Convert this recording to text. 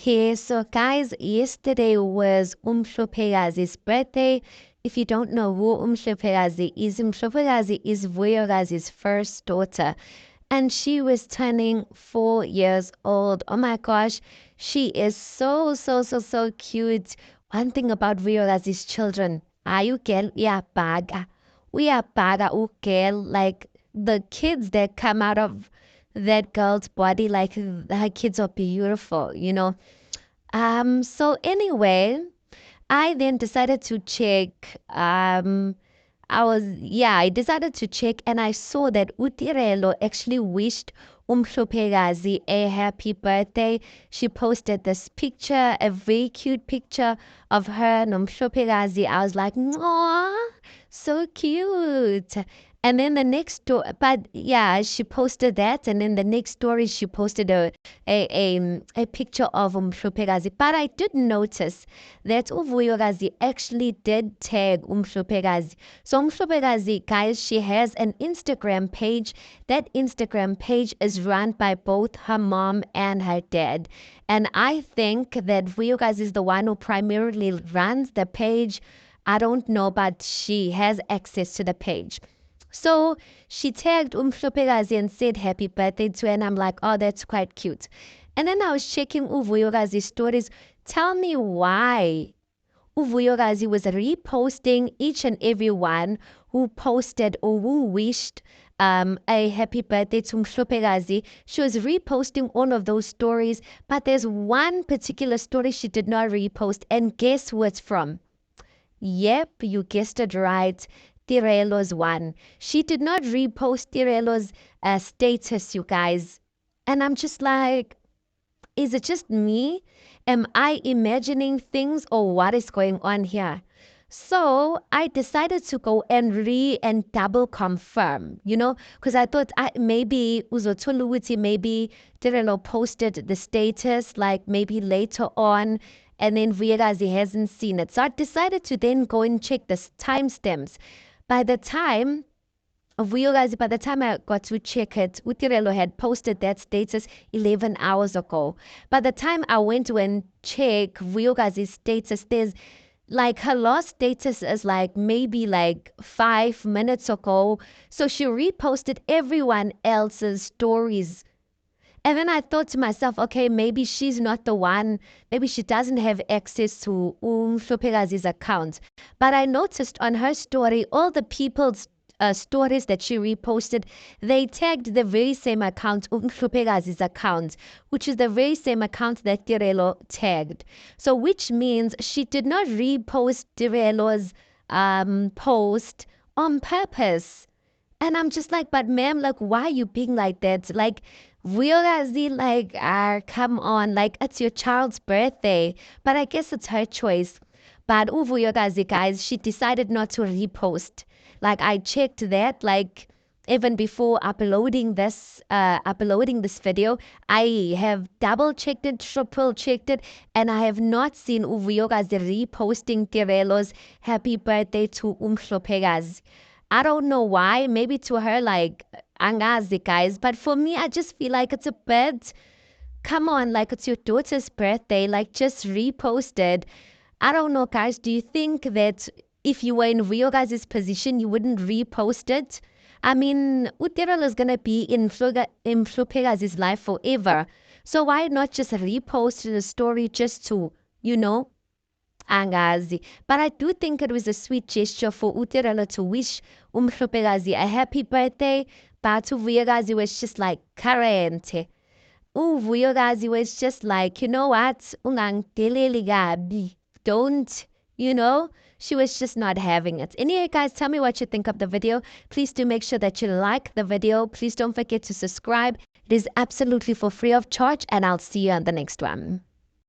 Hey, so guys, yesterday was Umhlopekazi's birthday. If you don't know who Umhlopekazi is Vuyokazi's first daughter, and she was turning 4 years old. Oh my gosh, she is so cute. One thing about Vuyokazi's children, uyagel uyabhaga ugel, like the kids that come out of that girl's body, like her kids are beautiful, you know. So anyway, I then decided to check. I decided to check and I saw that Utirelo actually wished Umhlopekazi a happy birthday. She posted this picture, a very cute picture of her and Umhlopekazi. I was like, "Aw, so cute." And then the next story, but yeah, she posted that, and then the next story she posted a picture of Umhlopekazi. But I did notice that Uvuyokazi actually did tag Umhlopekazi. So Umhlopekazi, guys, she has an Instagram page. That Instagram page is run by both her mom and her dad. And I think that Vuyokazi is the one who primarily runs the page. I don't know, but she has access to the page. So she tagged Umhlopekazi and said happy birthday to her, and I'm like, oh, that's quite cute. And then I was checking Uvuyokazi's stories. Tell me why Uvuyokazi was reposting each and every one who posted or who wished a happy birthday to Umhlopekazi. She was reposting all of those stories, but there's one particular story she did not repost, and guess who it's from? Yep, you guessed it right. Tirelo's one. She did not repost Tirelo's status, you guys. And I'm just like, is it just me? Am I imagining things or what is going on here? So I decided to go and and double confirm, you know, because I thought maybe Uzotuluwiti, maybe Tirelo posted the status like maybe later on, and then realized he hasn't seen it. So I decided to then go and check the timestamps. By the time by the time I got to check it, Utirelo had posted that status 11 hours ago. By the time I went to and check Vuyokazi's status, there's like her last status is like maybe like 5 minutes ago. So she reposted everyone else's stories. And then I thought to myself, okay, maybe she's not the one. Maybe she doesn't have access to Hlopekazi's account. But I noticed on her story, all the people's stories that she reposted, they tagged the very same account, Hlopekazi's account, which is the very same account that Tirelo tagged. So which means she did not repost Tirelo's post on purpose. And I'm just like, but ma'am, like, why are you being like that? Like, Vuyokazi, like, come on, like, it's your child's birthday. But I guess it's her choice. But Vuyokazi, guys, she decided not to repost. Like, I checked that, like, even before uploading this video, I have double checked it, triple checked it, and I have not seen Vuyokazi reposting Tirelo's happy birthday to Umhlopekazi. I don't know why. Maybe to her, like, angazi, guys. But for me, I just feel like it's a bit, come on, like, it's your daughter's birthday. Like, just repost it. I don't know, guys. Do you think that if you were in Rio guys' position, you wouldn't repost it? I mean, Utirol is going to be in Flupega's life forever. So why not just repost the story just to, you know, angazi. But I do think it was a sweet gesture for Utirelo to wish Umhlopekazi a happy birthday. But Vuyokazi was just like, Karente. Vuyokazi was just like, you know what? Ungangdeleli gabi. Don't, you know? She was just not having it. Anyway, guys, tell me what you think of the video. Please do make sure that you like the video. Please don't forget to subscribe. It is absolutely for free of charge, and I'll see you on the next one.